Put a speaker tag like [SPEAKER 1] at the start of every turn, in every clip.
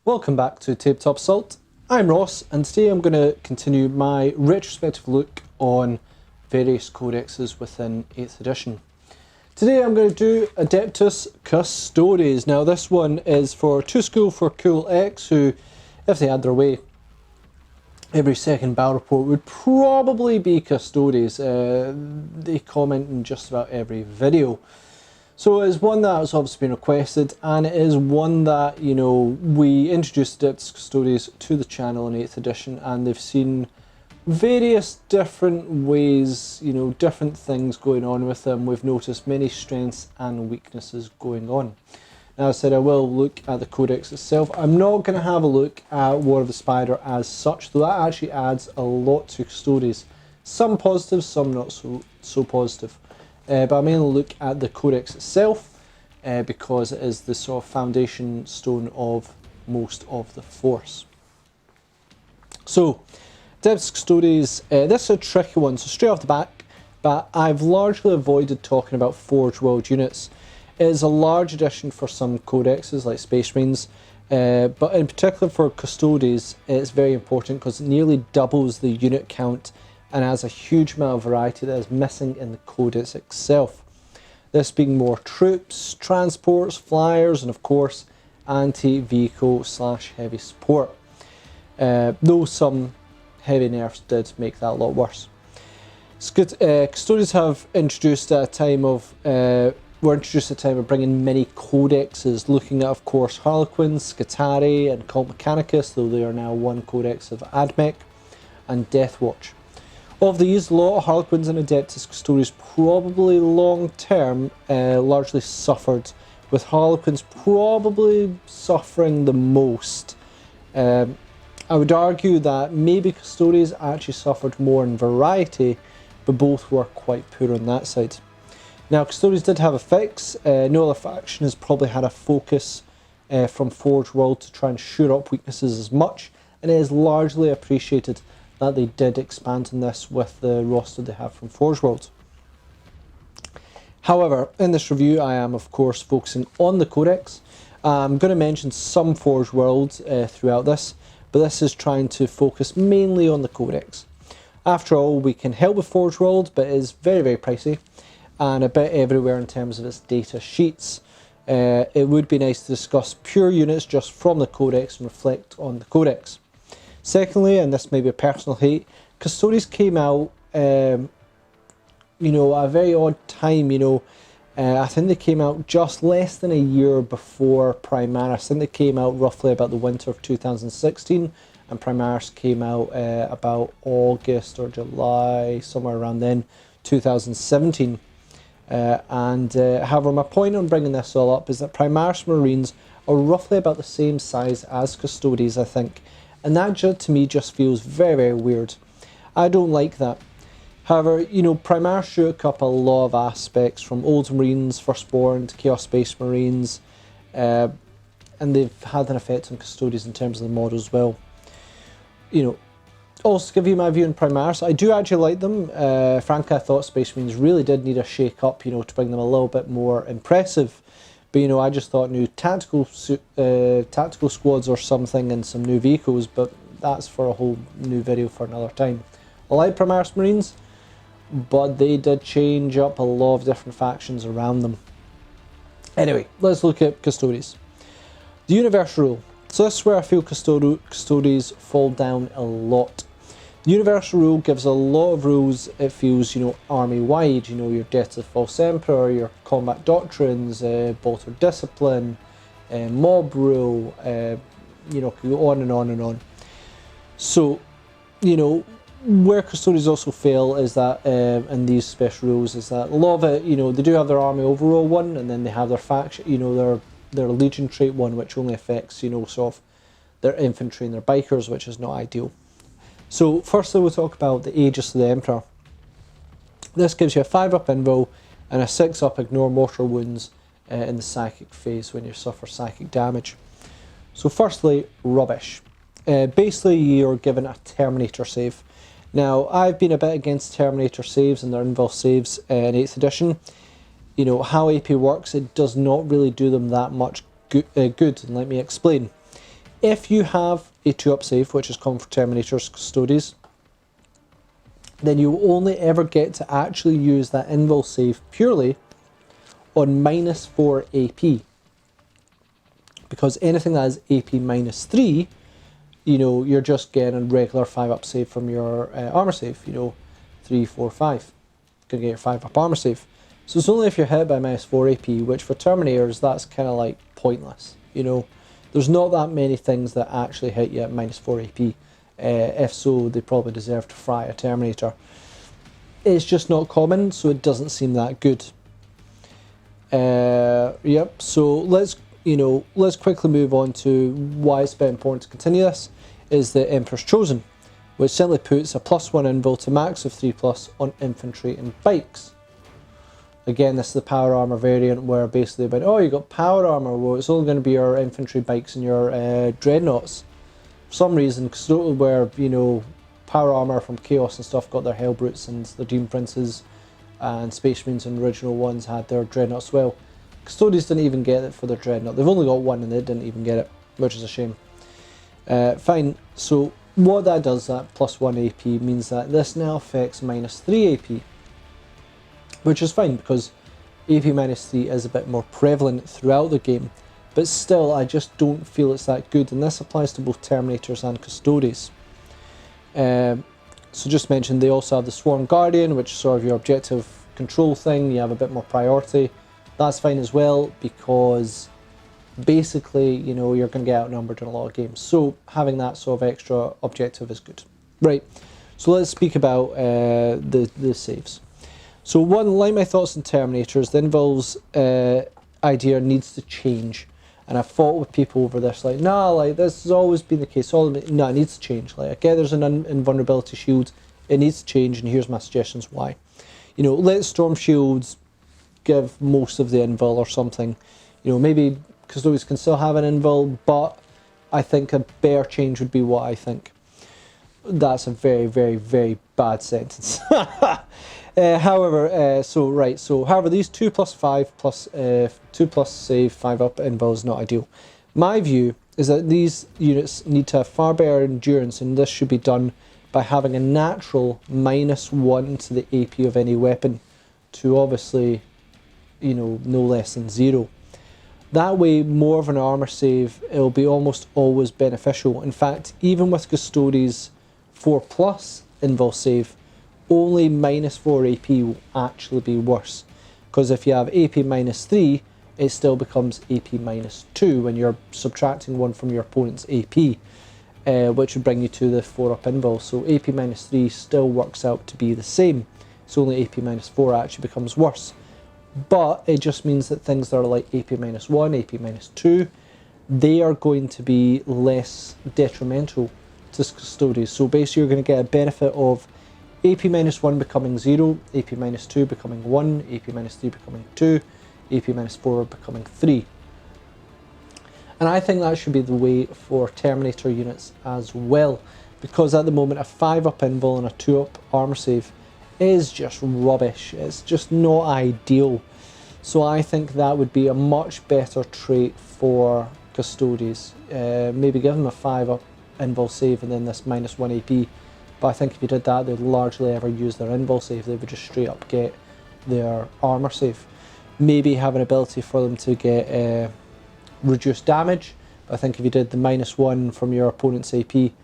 [SPEAKER 1] Welcome back to Tabletop Assault. I'm Ross, and today I'm going to continue my retrospective look on various codexes within 8th edition. Today I'm going to do Adeptus Custodes. Now this one is for 2 School for Cool X, who, if they had their way, every second battle report would probably be Custodes. They comment in just about every video. So it's one that has obviously been requested, and it is one that, you know, we introduced Adeptus Custodes to the channel in 8th edition, and they've seen various different ways, you know, different things going on with them. We've noticed many strengths and weaknesses going on. Now, as I said, I will look at the codex itself. I'm not going to have a look at War of the Spider as such, though that actually adds a lot to Custodes. Some positive, some not so positive. But I mainly look at the codex itself because it is the sort of foundation stone of most of the force. So, Adeptus Custodes, this is a tricky one. So straight off the back, but I've largely avoided talking about Forge World units. It is a large addition for some codexes like Space Marines, but in particular for Custodes, it's very important because it nearly doubles the unit count and has a huge amount of variety that is missing in the codex itself. This being more troops, transports, flyers, and of course anti-vehicle / heavy support. Though some heavy nerfs did make that a lot worse. Custodes have introduced at a time of were introduced at a time of bringing many codexes, looking at of course Harlequins, Scutari, and Cult Mechanicus, though they are now one codex of Admech, and Deathwatch. Of these, a lot of Harlequins and Adeptus Custodes probably long term largely suffered, with Harlequins probably suffering the most. I would argue that maybe Custodes actually suffered more in variety, but both were quite poor on that side. Now, Custodes did have a fix. No other faction has probably had a focus from Forge World to try and shore up weaknesses as much, and it is largely appreciated that they did expand on this with the roster they have from Forge World. However, in this review I am of course focusing on the codex. I'm going to mention some Forge World throughout this, but this is trying to focus mainly on the codex. After all, we can help with Forge World, but it is very, very pricey and a bit everywhere in terms of its data sheets. It would be nice to discuss pure units just from the codex and reflect on the codex. Secondly, and this may be a personal hate, Custodes came out, you know, at a very odd time, you know. I think they came out just less than a year before Primaris. I think they came out roughly about the winter of 2016, and Primaris came out about August or July, somewhere around then, 2017. However, my point on bringing this all up is that Primaris Marines are roughly about the same size as Custodes, I think. And that to me just feels very, very weird. I don't like that. However, you know, Primaris shook up a lot of aspects from Old Marines, Firstborn to Chaos Space Marines, and they've had an effect on Custodes in terms of the model as well. You know, also to give you my view on Primaris, I do actually like them. Frankly, I thought Space Marines really did need a shake up, you know, to bring them a little bit more impressive. But you know, I just thought new tactical squads or something and some new vehicles, but that's for a whole new video for another time. I like Primaris Marines, but they did change up a lot of different factions around them. Anyway, let's look at Custodes. The Universal Rule. So this is where I feel Custodes fall down a lot. The Universal Rule gives a lot of rules, it feels, you know, army-wide, you know, your Death to the False Emperor, your Combat Doctrines, Bolter Discipline, Mob Rule, you know, can go on and on and on. So, you know, where Custodes also fail is that, in these special rules, is that a lot of it, you know, they do have their army overall one, and then they have their faction, you know, their Legion trait one, which only affects, you know, sort of their infantry and their bikers, which is not ideal. So firstly we'll talk about the Aegis of the Emperor. This gives you a 5-up invul and a 6-up ignore mortal wounds in the psychic phase when you suffer psychic damage. So firstly, rubbish. Basically you're given a Terminator save. Now I've been a bit against Terminator saves and their invul saves in 8th edition. You know, how AP works, it does not really do them that much good, and let me explain. If you have a 2-up save, which is common for Terminators, Custodes, then you will only ever get to actually use that invul save purely on -4 AP. Because anything that is AP -3, you know, you're just getting a regular 5-up save from your armor save, you know, 3, 4, 5. You're going to get your 5-up armor save. So it's only if you're hit by -4 AP, which for Terminators, that's kind of like pointless, you know. There's not that many things that actually hit you at -4 AP. If so, they probably deserve to fry a Terminator. It's just not common, so it doesn't seem that good. Yep, so let's quickly move on to why it's been important to continue this, is the Emperor's Chosen, which simply puts a +1 invul to max of 3+ on infantry and bikes. Again, this is the power armor variant where basically about, oh, you got power armor, well, it's only going to be your infantry, bikes and your Dreadnoughts. For some reason, where, you know, power armor from Chaos and stuff got their Hellbrutes and their Demon Princes, and Space Marines and original ones had their Dreadnoughts as well. Custodes didn't even get it for their Dreadnought. They've only got one and they didn't even get it, which is a shame. Fine, so what that does, that +1 AP, means that this now affects -3 AP. Which is fine because AP -3 is a bit more prevalent throughout the game, but still I just don't feel it's that good, and this applies to both Terminators and Custodes. So just mentioned, they also have the Swarm Guardian, which is sort of your objective control thing. You have a bit more priority. That's fine as well because basically, you know, you're going to get outnumbered in a lot of games, so having that sort of extra objective is good. Right, so let's speak about the saves. So one, like my thoughts on Terminators, the invul's idea needs to change. And I've fought with people over this, like, nah, like, this has always been the case. No, it needs to change. Like, okay, there's an invulnerability shield, it needs to change, and here's my suggestions why. You know, let Storm Shields give most of the invul or something. You know, maybe Custodes can still have an invul, but I think a better change would be what I think. That's a very, very, very bad sentence. However, these 2+5 plus 2+ save 5-up invul is not ideal. My view is that these units need to have far better endurance, and this should be done by having a natural -1 to the AP of any weapon to obviously, you know, no less than 0. That way, more of an armor save, it will be almost always beneficial. In fact, even with Custodes 4+ invul save, only -4 AP will actually be worse, because if you have AP -3, it still becomes AP -2 when you're subtracting 1 from your opponent's AP, which would bring you to the 4-up invul. So AP -3 still works out to be the same. It's only AP -4 actually becomes worse. But it just means that things that are like AP -1, AP -2, they are going to be less detrimental to Custodes. So basically you're going to get a benefit of AP -1 becoming 0, AP -2 becoming 1, AP -3 becoming 2, AP -4 becoming 3. And I think that should be the way for Terminator units as well, because at the moment a 5-up invul and a 2-up armor save is just rubbish. It's just not ideal. So I think that would be a much better trait for Custodes. Maybe give them a 5-up invul save and then this -1 AP. But I think if you did that, they'd largely ever use their invul save. They would just straight up get their armor save. Maybe have an ability for them to get reduced damage. But I think if you did the -1 from your opponent's AP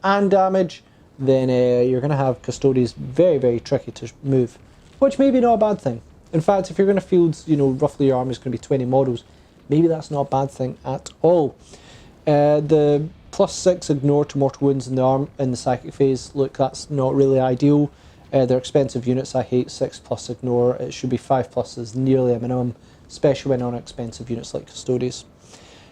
[SPEAKER 1] and damage, then you're going to have Custodes very, very tricky to move, which may be not a bad thing. In fact, if you're going to field, you know, roughly your army is going to be 20 models, maybe that's not a bad thing at all. The +6 ignore to mortal wounds in the arm in the psychic phase, look, that's not really ideal. They're expensive units. I hate 6+ ignore. It should be 5+ is nearly a minimum, especially when on expensive units like Custodes.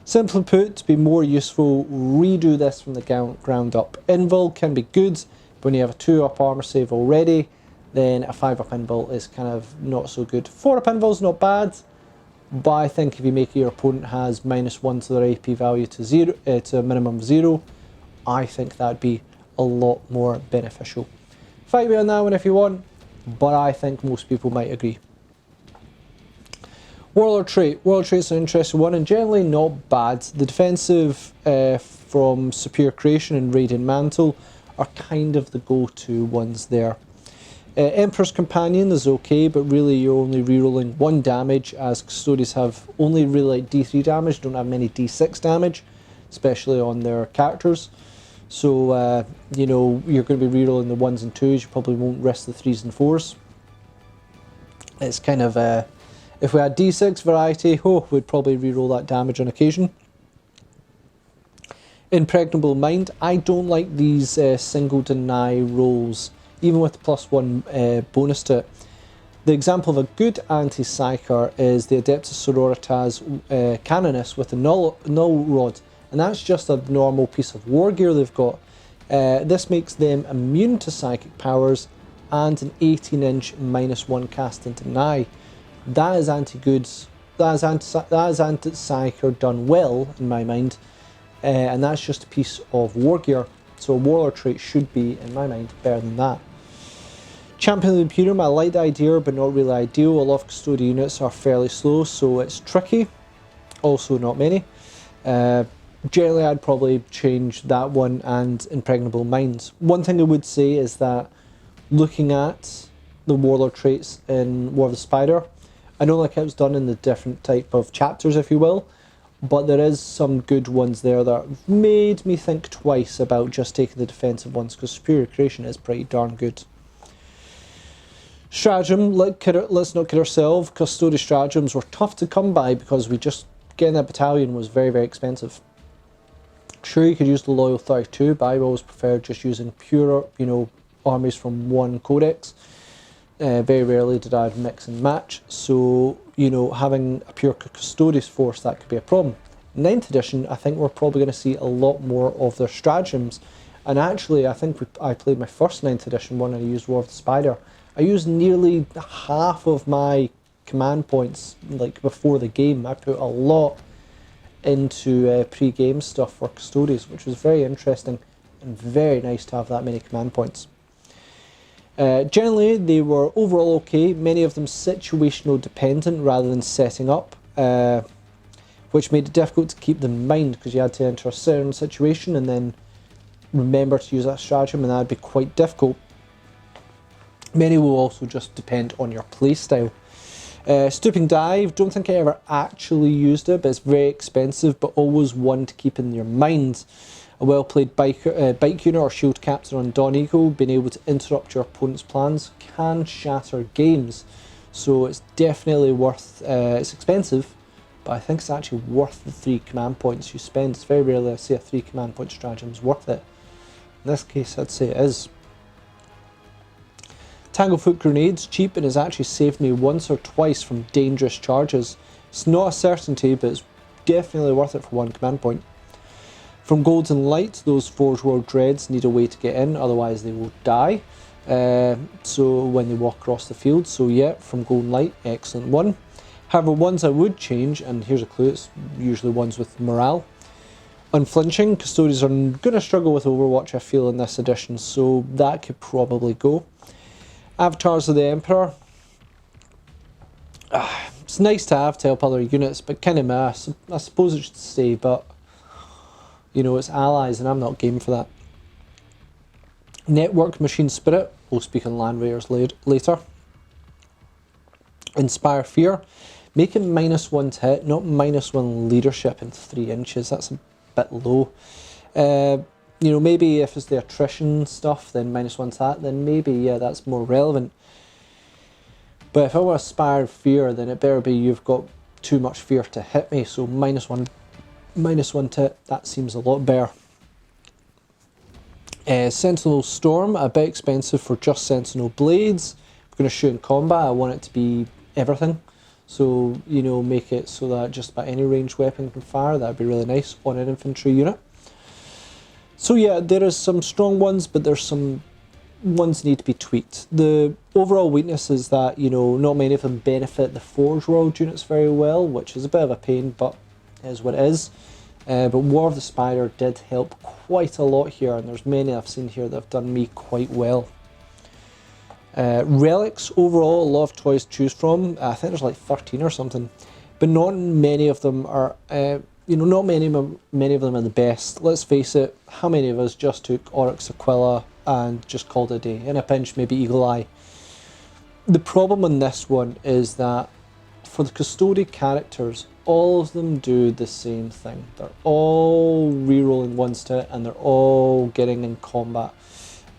[SPEAKER 1] Simply put, to be more useful, redo this from the ground up. Invul can be good, but when you have a 2-up armor save already, then a 5-up invul is kind of not so good. 4-up invul is not bad, but I think if you make your opponent has -1 to their AP value to 0, to a minimum of 0, I think that'd be a lot more beneficial. Fight me on that one if you want, but I think most people might agree. Warlord trait. Warlord trait's an interesting one and generally not bad. The defensive from Superior Creation and Radiant Mantle are kind of the go-to ones there. Emperor's Companion is okay, but really you're only rerolling 1 damage, as Custodes have only really like D3 damage, don't have many D6 damage, especially on their characters. So, you know, you're going to be rerolling the 1s and 2s, you probably won't risk the 3s and 4s. It's kind of, if we had D6 variety, we'd probably reroll that damage on occasion. Impregnable Mind. I don't like these single deny rolls, even with the +1 bonus to it. The example of a good anti-psyker is the Adeptus Sororitas Canonist with a null rod, and that's just a normal piece of war gear they've got. This makes them immune to psychic powers and an 18-inch -1 cast and deny. That is anti-goods. That is anti-psyker done well, in my mind, and that's just a piece of war gear. So a Warlord trait should be, in my mind, better than that. Champion of the Imperium, I like the idea, but not really ideal. A lot of Custodian units are fairly slow, so it's tricky. Also, not many. Generally, I'd probably change that one and Impregnable Minds. One thing I would say is that looking at the Warlord traits in War of the Spider, I know like it was done in the different type of chapters, if you will, but there is some good ones there that made me think twice about just taking the defensive ones, because Superior Creation is pretty darn good. Stratagem, let's not kid ourselves, Custodes stratagems were tough to come by because getting that battalion was very, very expensive. Sure, you could use the Loyal 32, but I always preferred just using pure, you know, armies from one codex. Very rarely did I mix and match, so, you know, having a pure Custodes force, that could be a problem. 9th edition, I think we're probably going to see a lot more of their stratagems, and actually I think I played my first 9th edition one and I used War of the Spider. I used nearly half of my command points like before the game. I put a lot into pre-game stuff for Custodes, which was very interesting and very nice to have that many command points. Generally, they were overall okay, many of them situational dependent rather than setting up, which made it difficult to keep them in mind because you had to enter a certain situation and then remember to use that stratagem, and that would be quite difficult. Many will also just depend on your playstyle. Stooping Dive, don't think I ever actually used it, but it's very expensive, but always one to keep in your mind. A well-played bike unit or shield captain on Dawn Eagle, being able to interrupt your opponent's plans, can shatter games. So it's definitely worth, it's expensive, but I think it's actually worth the 3 command points you spend. It's very rarely I see a 3 command point stratagem is worth it. In this case, I'd say it is. Tanglefoot Grenades, cheap, and has actually saved me once or twice from dangerous charges. It's not a certainty, but it's definitely worth it for 1 command point. From Golden Light, those Forge World Dreads need a way to get in, otherwise they will die. So when they walk across the field, so yeah, from Golden Light, excellent one. However, ones I would change, and here's a clue, it's usually ones with morale. Unflinching, Custodes are going to struggle with Overwatch, I feel, in this edition, so that could probably go. Avatars of the Emperor. It's nice to have to help other units, but kind of meh. I suppose it should stay, but you know, it's allies and I'm not game for that. Network Machine Spirit, we'll speak on Land Raiders later. Inspire Fear, make it -1 to hit, not -1 leadership in 3 inches, that's a bit low. You know, maybe if it's the attrition stuff, then -1 to that, then maybe, yeah, that's more relevant. But if I want to Inspire Fear, then it better be you've got too much fear to hit me, so -1 to hit, that seems a lot better. Sentinel Storm, a bit expensive for just Sentinel Blades. If I'm going to shoot in combat, I want it to be everything. So, you know, make it so that just about any ranged weapon can fire, that'd be really nice on an infantry unit. So yeah, there is some strong ones, but there's some ones need to be tweaked. The overall weakness is that, you know, not many of them benefit the Forge World units very well, which is a bit of a pain, but it is what it is. But War of the Spider did help quite a lot here, and there's many I've seen here that have done me quite well. Relics, overall, a lot of toys to choose from. I think there's like 13 or something. but not many of them are, not many of them are the best. Let's face it, how many of us just took Oryx Aquila and just called it a day? In a pinch, maybe Eagle Eye. The problem on this one is that for the Custodian characters, all of them do the same thing. They're all rerolling 1s to hit, and they're all getting in combat,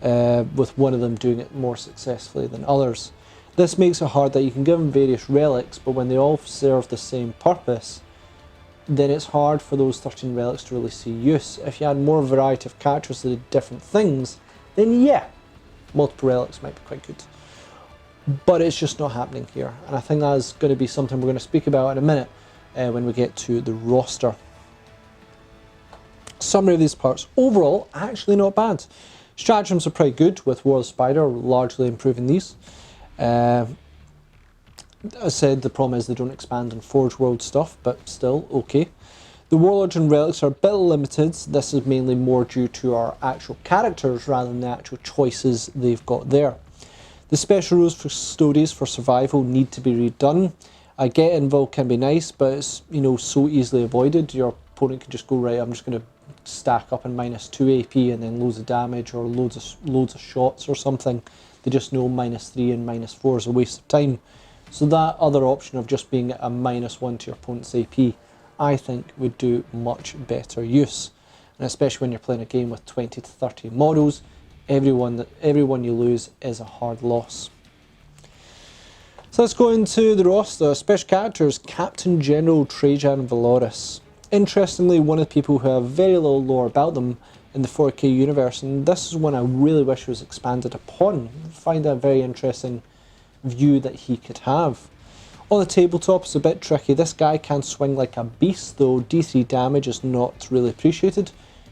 [SPEAKER 1] with one of them doing it more successfully than others. This makes it hard that you can give them various relics, but when they all serve the same purpose, then it's hard for those 13 relics to really see use. If you had more variety of characters that did different things, then yeah, multiple relics might be quite good. But it's just not happening here, and I think that is going to be something we're going to speak about in a minute when we get to the roster. Summary of these parts. Overall, actually not bad. Stratagems are pretty good, with War of the Spider largely improving these. As I said, the problem is they don't expand on Forge World stuff, but still okay. The Warlords and relics are a bit limited. This is mainly more due to our actual characters rather than the actual choices they've got there. The special rules for Custodes for survival need to be redone. I get involved can be nice, but it's so easily avoided. Your opponent can just go, right, I'm just going to stack up in -2 AP and then loads of damage or loads of shots or something. They just know -3 and -4 is a waste of time. So that other option of just being a -1 to your opponent's AP, I think would do much better use. And especially when you're playing a game with 20 to 30 models, everyone you lose is a hard loss. So let's go into the roster. Special characters, Captain General Trajan Valoris. Interestingly, one of the people who have very little lore about them in the 4K universe, and this is one I really wish was expanded upon. I find that a very interesting view that he could have. On the tabletop, it's a bit tricky. This guy can swing like a beast, though D3 damage is not really appreciated.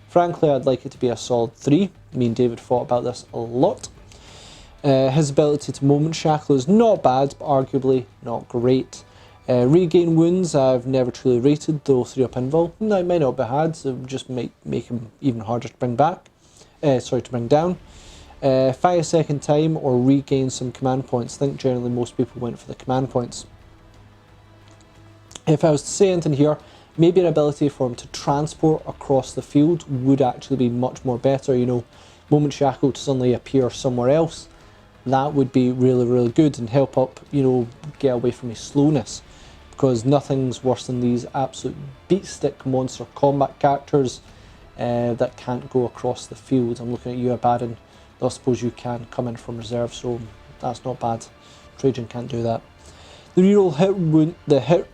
[SPEAKER 1] Frankly, I'd like it to be a solid 3. Me and David fought about this a lot. His ability to moment shackle is not bad, but arguably not great. Regain wounds I've never truly rated, though 3-up invul. No, it might not be hard, so it just might make him even harder to bring back. To bring down. Fight a second time or regain some command points. I think generally most people went for the command points. If I was to say anything here, maybe an ability for him to transport across the field would actually be much more better. Moment shackle to suddenly appear somewhere else. That would be really, really good and help up, get away from his slowness. Because nothing's worse than these absolute beatstick monster combat characters that can't go across the field. I'm looking at you, Abaddon. I suppose you can come in from reserve, so that's not bad. Trajan can't do that. The reroll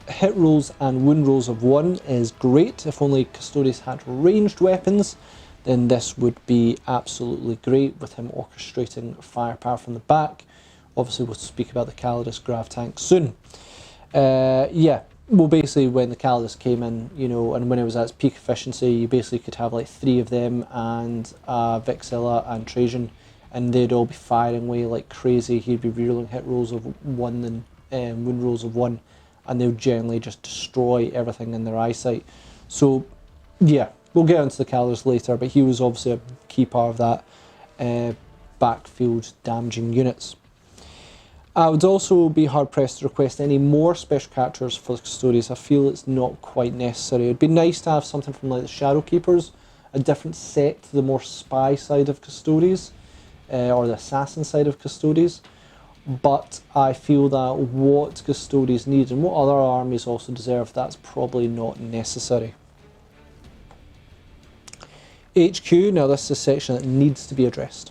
[SPEAKER 1] hit rolls and wound rolls of 1 is great. If only Custodes had ranged weapons, then this would be absolutely great with him orchestrating firepower from the back. Obviously, we'll speak about the Calidus Grav tank soon. Basically when the Calidus came in, and when it was at its peak efficiency, you basically could have like 3 of them and Vixilla and Trajan, and they'd all be firing away like crazy. He'd be rerolling hit rolls of 1 and wound rolls of 1, and they would generally just destroy everything in their eyesight. So yeah, we'll get into the Calidus later, but he was obviously a key part of that backfield damaging units. I would also be hard pressed to request any more special characters for the Custodes. I feel it's not quite necessary. It'd be nice to have something from like the Shadowkeepers, a different set to the more spy side of Custodes, or the assassin side of Custodes. But I feel that what Custodes need and what other armies also deserve, that's probably not necessary. HQ, now this is a section that needs to be addressed.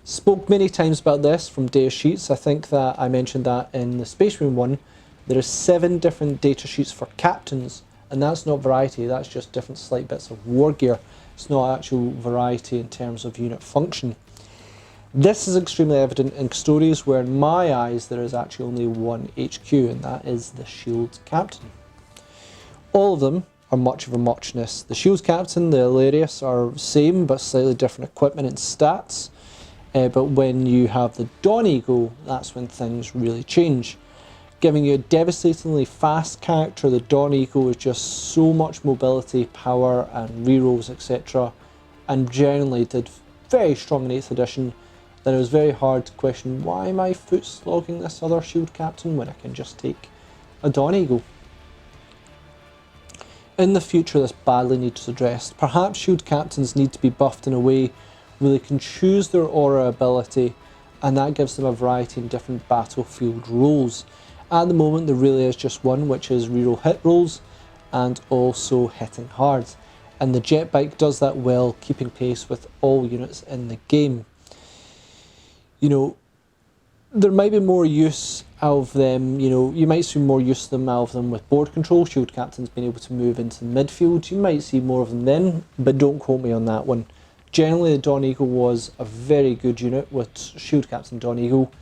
[SPEAKER 1] Spoke many times about this from data sheets. I think that I mentioned that in the Space Marine one. There are 7 different data sheets for captains, and that's not variety, that's just different slight bits of war gear. It's not actual variety in terms of unit function. This is extremely evident in Custodes, where in my eyes there is actually only one HQ, and that is the Shield Captain. All of them are much of a muchness. The Shield Captain, the Hilarious, are same but slightly different equipment and stats. But when you have the Dawn Eagle, that's when things really change. Giving you a devastatingly fast character, the Dawn Eagle is just so much mobility, power and rerolls, etc. And generally did very strong in 8th edition, that it was very hard to question, why am I foot slogging this other Shield Captain when I can just take a Dawn Eagle? in the future this badly needs addressed. Perhaps shield captains need to be buffed in a way where they can choose their aura ability, and that gives them a variety in different battlefield roles. At the moment there really is just one, which is reroll hit rolls and also hitting hard. And the jet bike does that well, keeping pace with all units in the game. You know, there might be more use of them, you know, you might see more use of them with board control, shield captains being able to move into the midfield. You might see more of them then, but don't quote me on that one. Generally, the Dawn Eagle was a very good unit with shield captain Dawn Eagle,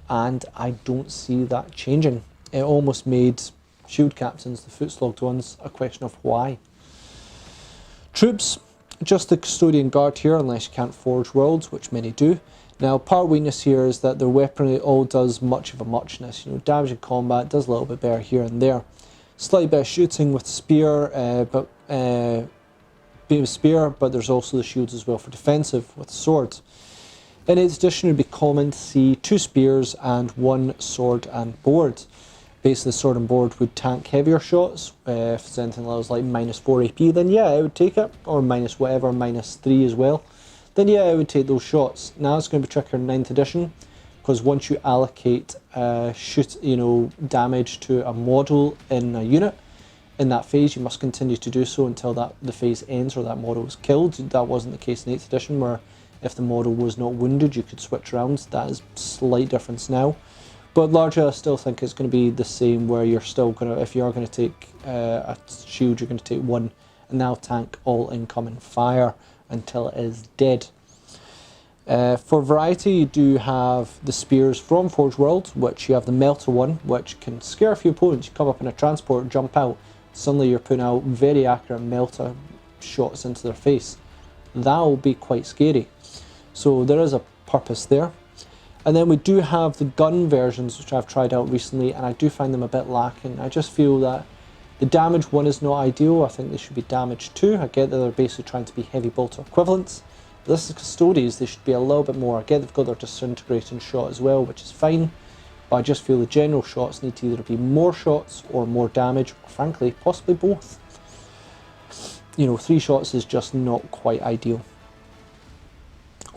[SPEAKER 1] and I don't see that changing. It almost made shield captains, the foot-slogged ones, a question of why. Troops, just the Custodian Guard here, unless you can't forge worlds, which many do. Now, part weakness here is that their weaponry all does much of a muchness. You know, damage in combat does a little bit better here and there. Slightly better shooting with spear, but there's also the shields as well for defensive with sword. In 8th edition, it would be common to see 2 spears and 1 sword and board. Basically, the sword and board would tank heavier shots. If it's anything that was like -4 AP, then yeah, I would take it. Or minus whatever, -3 as well. Then yeah, I would take those shots. Now it's going to be trickier in 9th edition, because once you allocate damage to a model in a unit, in that phase you must continue to do so until the phase ends or that model is killed. That wasn't the case in 8th edition, where if the model was not wounded you could switch around. That is a slight difference now. But largely I still think it's going to be the same, where you're still going to, if you are going to take a shield, you're going to take 1 and now tank all incoming fire until it is dead. For variety, you do have the spears from Forge World, which you have the Melter one, which can scare a few opponents. You come up in a transport, jump out, suddenly you're putting out very accurate Melter shots into their face. That will be quite scary. So there is a purpose there. And then we do have the gun versions, which I've tried out recently, and I do find them a bit lacking. I just feel that the damage 1 is not ideal. I think they should be damage 2. I get that they're basically trying to be heavy bolter equivalents. But this is Custodes, they should be a little bit more. I get they've got their disintegrating shot as well, which is fine. But I just feel the general shots need to either be more shots or more damage, or frankly, possibly both. You know, 3 shots is just not quite ideal.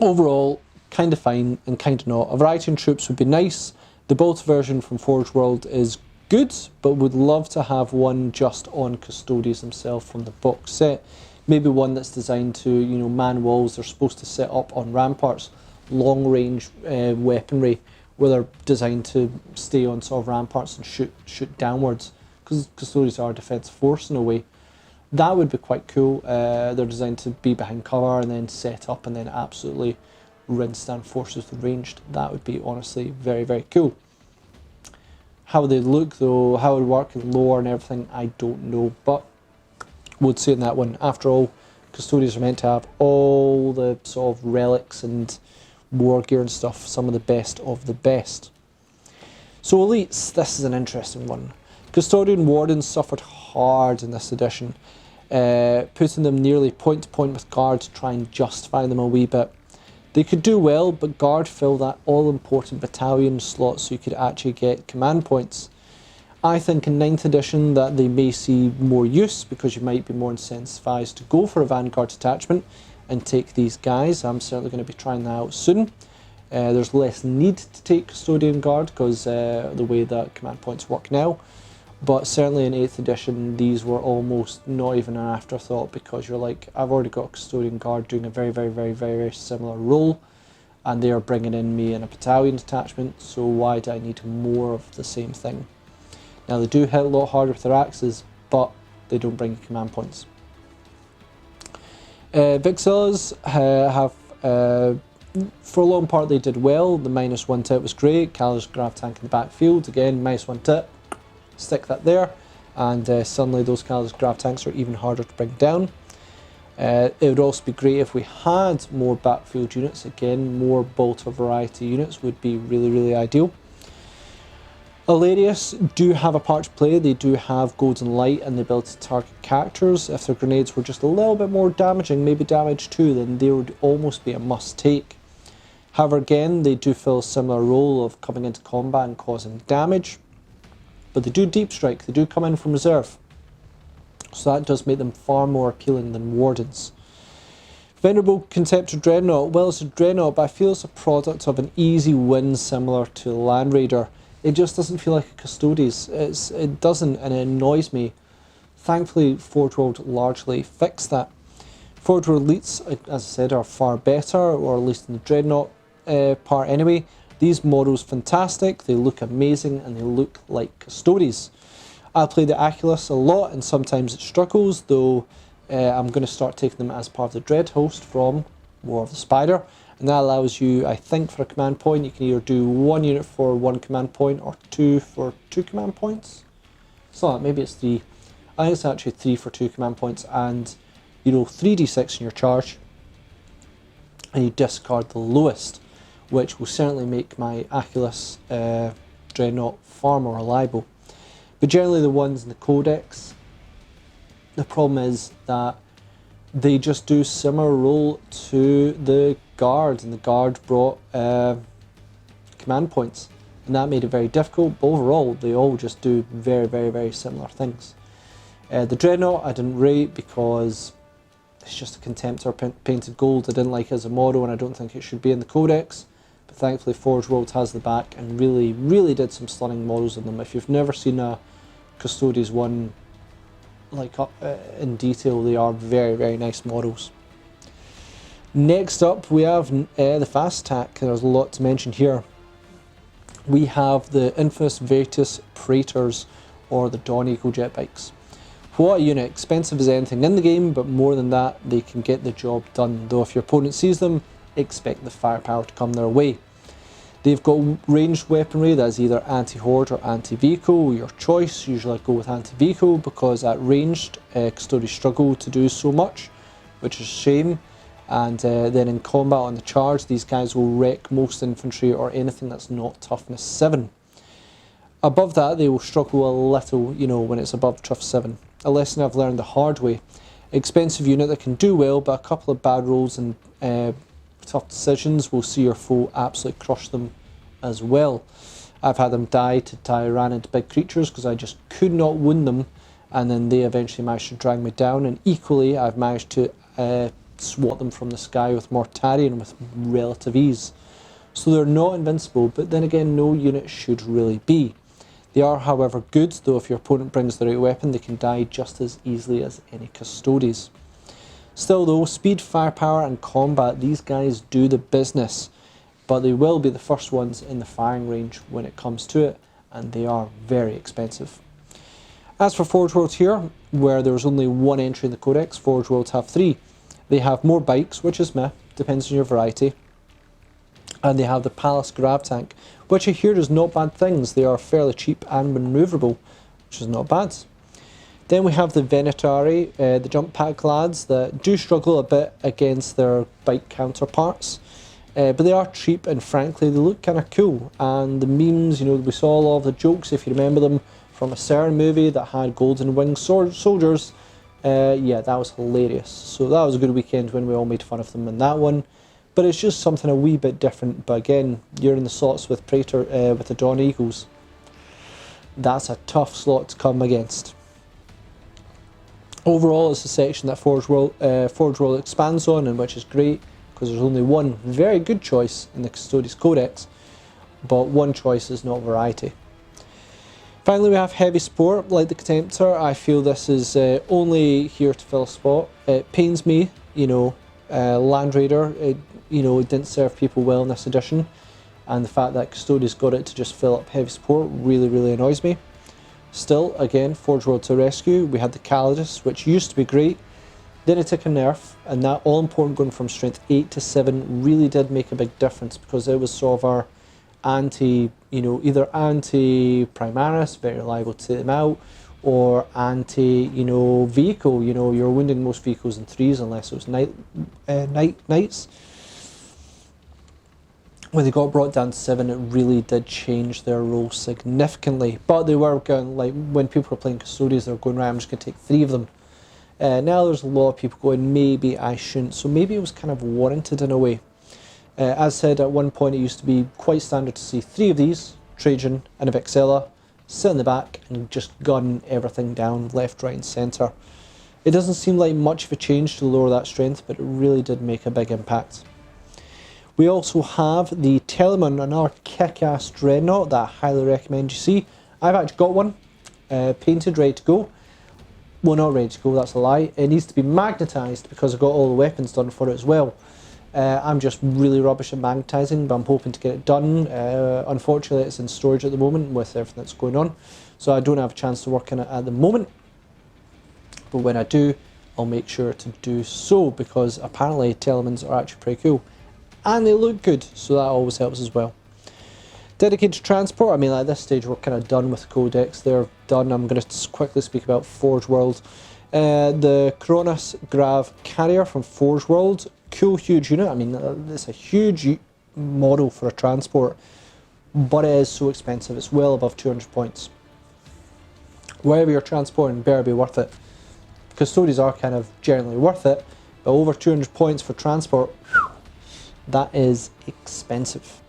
[SPEAKER 1] Overall, kind of fine and kind of not. A variety in troops would be nice. The Bolt version from Forge World is good, but would love to have one just on Custodes himself from the box set. Maybe one that's designed to, you know, man walls. They're supposed to set up on ramparts, long range weaponry, where they're designed to stay on sort of ramparts and shoot downwards, because Custodes are a defensive force in a way. That would be quite cool. They're designed to be behind cover and then set up and then absolutely rinse down forces with ranged. That would be honestly very, very cool. How they look though, how it would work in lore and everything, I don't know, but would say in that one. After all, Custodes are meant to have all the sort of relics and war gear and stuff, some of the best of the best. So elites, this is an interesting one. Custodian Wardens suffered hard in this edition, putting them nearly point to point with Guard to try and justify them a wee bit. They could do well, but Guard fill that all-important battalion slot so you could actually get command points. I think in 9th edition that they may see more use, because you might be more incentivized to go for a Vanguard detachment and take these guys. I'm certainly going to be trying that out soon. There's less need to take Custodian Guard because the way that command points work now. But certainly in 8th edition, these were almost not even an afterthought, because you're like, I've already got a Custodian Guard doing a very, very, very, very, very similar role, and they are bringing in me in a battalion detachment, so why do I need more of the same thing? Now they do hit a lot harder with their axes, but they don't bring you command points. Vixillas have, for a long part they did well. The -1 tip was great. Cal's grav tank in the backfield, again, -1 tip. Stick that there, and suddenly those Cal's grav tanks are even harder to bring down. It would also be great if we had more backfield units. Again, more bolter variety units would be really, really ideal. Alarius do have a part to play. They do have golden light and the ability to target characters. If their grenades were just a little bit more damaging, maybe damage 2, then they would almost be a must take. However, again, they do fill a similar role of coming into combat and causing damage. But they do deep strike, they do come in from reserve. So that does make them far more appealing than Wardens. Venerable Contemptor Dreadnought. Well, it's a Dreadnought, but I feel it's a product of an easy win similar to Land Raider. It just doesn't feel like a Custodes. It doesn't, and it annoys me. Thankfully, Forge World largely fixed that. Forge World elites, as I said, are far better, or at least in the Dreadnought part anyway. These models fantastic, they look amazing, and they look like Custodes. I play the Aegis a lot, and sometimes it struggles, though I'm going to start taking them as part of the Dread host from War of the Spider, and that allows you, I think, for a command point, you can either do 1 unit for 1 command point, or 2 for 2 command points. So maybe it's 3. I think it's actually 3 for 2 command points, and you roll 3d6 in your charge, and you discard the lowest, which will certainly make my Aegis Dreadnought far more reliable. But generally the ones in the Codex, the problem is that they just do similar role to the Guard, and the Guard brought command points, and that made it very difficult, but overall they all just do very, very, very similar things. The Dreadnought I didn't rate because it's just a Contemptor painted gold. I didn't like it as a model, and I don't think it should be in the Codex, but thankfully Forge World has the back and really, really did some stunning models in them. If you've never seen a Custodes one like up in detail, they are very, very nice models. Next up we have the fast attack. There's a lot to mention here. We have the infamous Veritas Praetors, or the Dawn Eagle jet bikes. What a unit, expensive as anything in the game, but more than that, they can get the job done, though if your opponent sees them, expect the firepower to come their way. They've got ranged weaponry that is either anti-horde or anti-vehicle, your choice. Usually I go with anti-vehicle because at ranged, Custodes struggle to do so much, which is a shame. And then in combat on the charge, these guys will wreck most infantry or anything that's not toughness 7. Above that, they will struggle a little, you know, when it's above tough 7. A lesson I've learned the hard way. Expensive unit that can do well, but a couple of bad rolls and tough decisions will see your foe absolutely crush them as well. I've had them die to Tyrannid big creatures because I just could not wound them, and then they eventually managed to drag me down, and equally I've managed to swat them from the sky with Mortarion with relative ease. So they're not invincible, but then again no unit should really be. They are, however, good, though if your opponent brings the right weapon, they can die just as easily as any Custodes. Still though, speed, firepower and combat, these guys do the business, but they will be the first ones in the firing range when it comes to it, and they are very expensive. As for Forge Worlds here, where there's only 1 entry in the Codex, Forge Worlds have 3. They have more bikes, which is meh, depends on your variety. And they have the Palace Grav Tank, which I hear is not bad things. They are fairly cheap and manoeuvrable, which is not bad. Then we have the Venatari, the jump pack lads, that do struggle a bit against their bike counterparts. But they are cheap, and frankly they look kind of cool. And the memes, you know, we saw a lot of the jokes, if you remember them, from a certain movie that had golden winged soldiers. Yeah, that was hilarious. So that was a good weekend when we all made fun of them in that one. But it's just something a wee bit different. But again, you're in the slots with Praetor, with the Dawn Eagles. That's a tough slot to come against. Overall, it's a section that Forge World expands on, and which is great, because there's only one very good choice in the Custodes Codex, but one choice is not variety. Finally, we have Heavy Sport, like the Contemptor. I feel this is only here to fill a spot. It pains me, you know, Land Raider, it didn't serve people well in this edition, and the fact that Custodes got it to just fill up Heavy Sport really, really annoys me. Still, again, Forge World to rescue. We had the Calidus, which used to be great, then it took a nerf, and that all important going from strength 8 to 7 really did make a big difference, because it was sort of our anti, either anti-Primaris, very liable to take them out, or anti, vehicle. You're wounding most vehicles in 3s unless it was knights. When they got brought down to 7, it really did change their role significantly. But they were going, like, when people were playing Custodes, they were going, right, I'm just going to take 3 of them. Now there's a lot of people going, maybe I shouldn't. So maybe it was kind of warranted in a way. As said, at one point it used to be quite standard to see 3 of these, Trajan and a Vexilla, sit in the back and just gun everything down, left, right and centre. It doesn't seem like much of a change to lower that strength, but it really did make a big impact. We also have the Telemann, another kick-ass Dreadnought that I highly recommend you see. I've actually got one, painted, ready to go. Well, not ready to go, that's a lie. It needs to be magnetised because I've got all the weapons done for it as well. I'm just really rubbish at magnetising, but I'm hoping to get it done. Unfortunately, it's in storage at the moment with everything that's going on, so I don't have a chance to work on it at the moment. But when I do, I'll make sure to do so, because apparently Telemanns are actually pretty cool. And they look good, so that always helps as well. Dedicated transport, I mean, at this stage we're kind of done with the codex. They're done. I'm going to quickly speak about Forge World. The Kronos Grav Carrier from Forge World, cool, huge unit. I mean, it's a huge model for a transport, but it is so expensive. It's well above 200 points. Wherever you're transporting, better be worth it. Custodes are kind of generally worth it, but over 200 points for transport, that is expensive.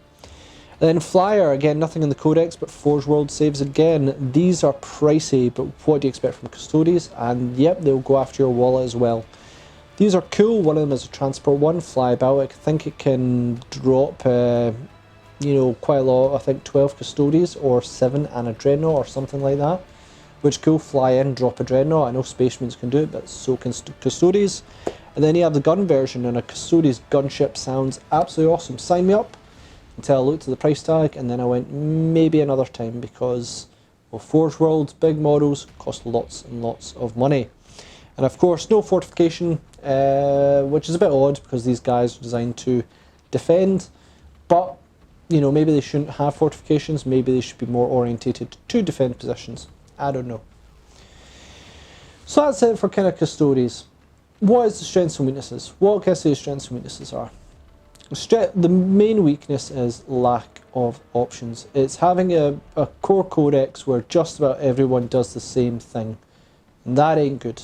[SPEAKER 1] And then Flyer, again, nothing in the codex, but Forge World saves again. These are pricey, but what do you expect from Custodes? And yep, they'll go after your wallet as well. These are cool. One of them is a transport one, fly about. I think it can drop, you know, quite a lot. I think 12 Custodes or 7 and a Dreadnought or something like that. Which cool, fly in, drop a Dreadnought. I know Space Marines can do it, but so can Custodes. And then you have the gun version, and a Custodes gunship sounds absolutely awesome. Sign me up until I looked at the price tag, and then I went maybe another time, because well, Forge World, big models, cost lots and lots of money. And of course, no fortification, which is a bit odd because these guys are designed to defend, but you know, maybe they shouldn't have fortifications, maybe they should be more orientated to defend positions. I don't know. So that's it for kind of Custodes. What is the strengths and weaknesses? What can I say the strengths and weaknesses are? The main weakness is lack of options. It's having a core codex where just about everyone does the same thing. And that ain't good.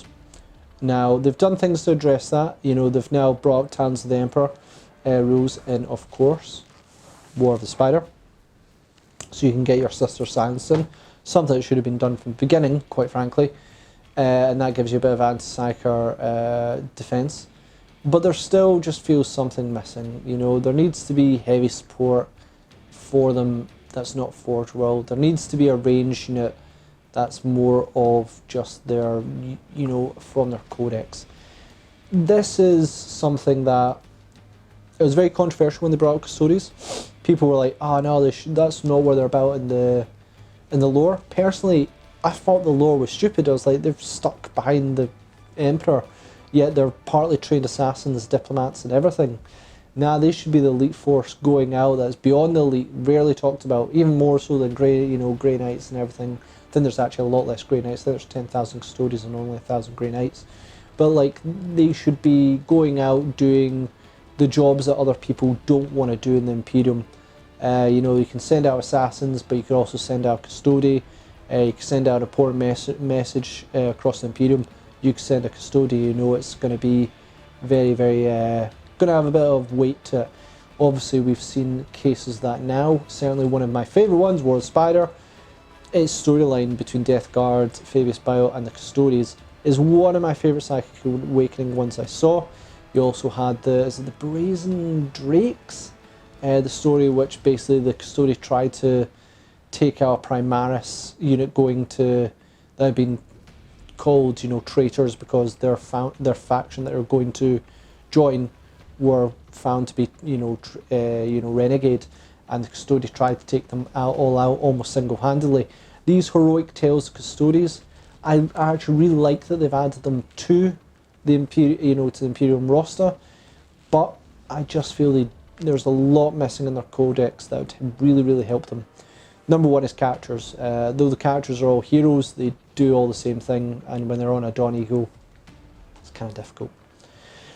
[SPEAKER 1] Now, they've done things to address that. You know, they've now brought Talons of the Emperor rules in, of course, War of the Spider. So you can get your sister silenced in. Something that should have been done from the beginning, quite frankly. And that gives you a bit of anti-psyker defense. But there still just feels something missing. You know, there needs to be heavy support for them that's not Forge World. There needs to be a range unit that's more of just their, you know, from their codex. This is something that it was very controversial when they brought out Custodes. People were like, "Oh no, that's not where they're about in the lore." Personally, I thought the lore was stupid. I was like, they're stuck behind the Emperor, yet they're partly trained assassins, diplomats, and everything. Nah, they should be the elite force going out that's beyond the elite, rarely talked about, even more so than Grey Knights and everything. Then there's actually a lot less Grey Knights. There's 10,000 Custodes and only 1,000 Grey Knights. But like, they should be going out doing the jobs that other people don't want to do in the Imperium. You know, you can send out assassins, but you can also send out Custode. You can send out a important message across the Imperium. You can send a Custode. You know, it's going to be very, very going to have a bit of weight to it. Obviously, we've seen cases of that now. Certainly, one of my favourite ones, War of the Spider. Its storyline between Death Guard, Fabius Bio, and the Custodes is one of my favourite Psychic Awakening ones I saw. You also had the Brazen Drakes, the story which basically the Custode tried to take out a Primaris unit going to, that had been called, you know, traitors because their faction that they were going to join were found to be, renegade, and the Custode tried to take them all out almost single-handedly. These heroic tales of Custodes, I actually really like that they've added them to the Imperium roster, but I just feel there's a lot missing in their codex that would really, really help them. Number one is characters. Though the characters are all heroes, they do all the same thing, and when they're on a Dawn Eagle, it's kind of difficult.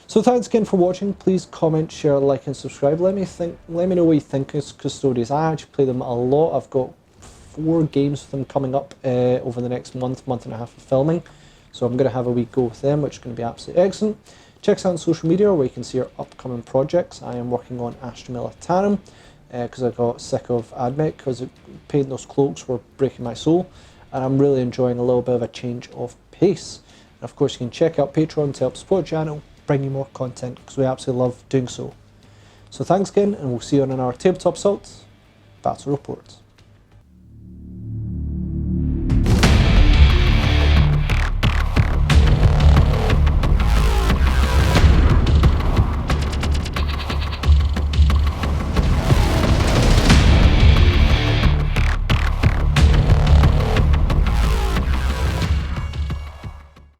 [SPEAKER 1] So thanks again for watching. Please comment, share, like, and subscribe. Let me know what you think of Custodes. I actually play them a lot. I've got 4 games with them coming up over the next month and a half of filming. So I'm going to have a wee go with them, which is going to be absolutely excellent. Check us out on social media where you can see our upcoming projects. I am working on Astra Militarum because I got sick of Admech because painting those cloaks were breaking my soul, and I'm really enjoying a little bit of a change of pace. And of course you can check out Patreon to help support the channel, bring you more content, because we absolutely love doing so. So thanks again, and we'll see you on our Tabletop Assault Battle Report.